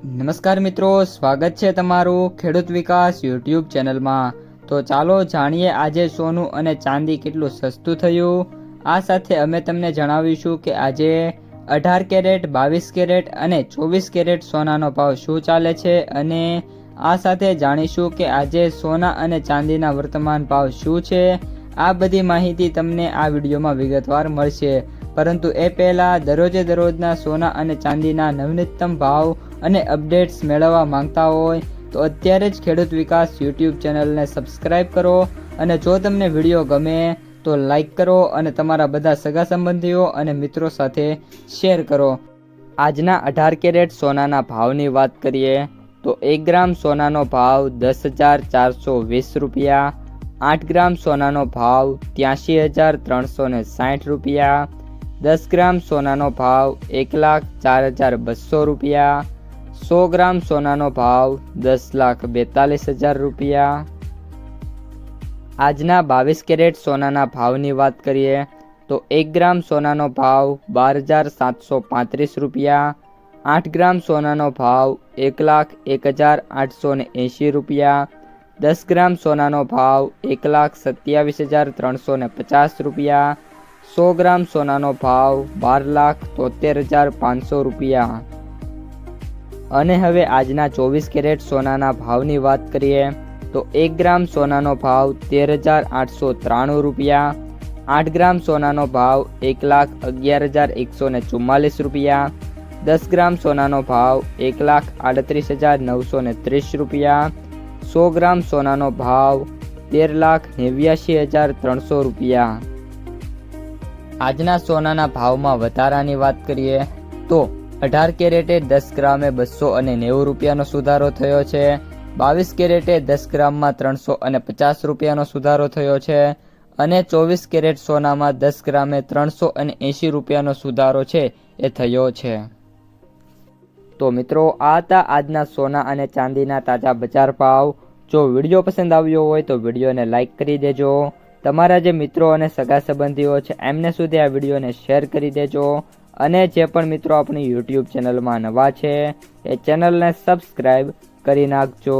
નમસ્કાર મિત્રો, સ્વાગત છે તમારું ખેડૂત વિકાસ યુટ્યુબ ચેનલમાં। તો ચાલો જાણીએ આજે સોનું અને ચાંદી કેટલું સસ્તું થયું। આ સાથે અમે તમને જણાવીશું કે આજે 18 કેરેટ, 22 કેરેટ અને 24 કેરેટ સોનાનો ભાવ શું ચાલે છે અને આ સાથે જાણીશું કે આજે સોના અને ચાંદીના વર્તમાન ભાવ શું છે। આ બધી માહિતી તમને આ વિડીયોમાં વિગતવાર મળશે, પરંતુ એ પહેલાં દરરોજના સોના અને ચાંદીના નવીનતમ ભાવ અને અપડેટ્સ મેળવવા માંગતા હોય તો અત્યારે જ ખેડૂત વિકાસ યુટ્યુબ ચેનલને સબસ્ક્રાઇબ કરો અને જો તમને વિડીયો ગમે તો લાઈક કરો અને તમારા બધા સગા સંબંધીઓ અને મિત્રો સાથે શેર કરો। આજના 18 કેરેટ સોનાના ભાવની વાત કરીએ તો 1 ગ્રામ સોનાનો ભાવ 10,420 રૂપિયા, 8 ગ્રામ સોનાનો ભાવ 83,360 રૂપિયા, 10 ગ્રામ સોનાનો ભાવ 1,04,200 રૂપિયા, 100 ગ્રામ સોનાનો ભાવ 10,42,000 રૂપિયા। આજના 22 કેરેટ સોનાના ભાવની વાત કરીએ તો 1 ગ્રામ સોનાનો ભાવ 12,735 રૂપિયા, 8 ગ્રામ સોનાનો ભાવ 1,01,880 રૂપિયા, 10 ગ્રામ સોનાનો ભાવ 1,27,350 રૂપિયા, 100 ગ્રામ સોનાનો ભાવ 12,73,500 રૂપિયા। અને હવે આજના 24 કેરેટ સોનાના ભાવની વાત કરીએ તો 1 ગ્રામ સોનાનો ભાવ 13,893 રૂપિયા, 8 ગ્રામ સોનાનો ભાવ 1,11,144 રૂપિયા, 10 ગ્રામ સોનાનો ભાવ 1,38,930 રૂપિયા, 100 ગ્રામ સોનાનો ભાવ 13,89,300 રૂપિયા। આજના સોનાના ભાવમાં વધારાની વાત કરીએ તો 18 કેરેટે 10 ગ્રામે 290 રૂપિયાનો સુધારો થયો છે, 22 કેરેટે 10 ગ્રામમાં 350 રૂપિયાનો સુધારો થયો છે અને 24 કેરેટ સોનામાં 10 ગ્રામે 380 રૂપિયાનો સુધારો છે એ થયો છે। તો મિત્રો, આ હતા આજના સોના અને ચાંદીના તાજા બજાર ભાવ। જો વિડીયો પસંદ આવ્યો હોય તો વિડીયોને લાઈક કરી દેજો, તમારા જે મિત્રો અને સગા સંબંધીઓ છે એમને સુધી આ વિડીયોને શેર કરી દેજો અને જે પણ મિત્રો આપણી યુટ્યુબ ચેનલમાં નવા છે એ ચેનલને સબસ્ક્રાઈબ કરી નાખજો।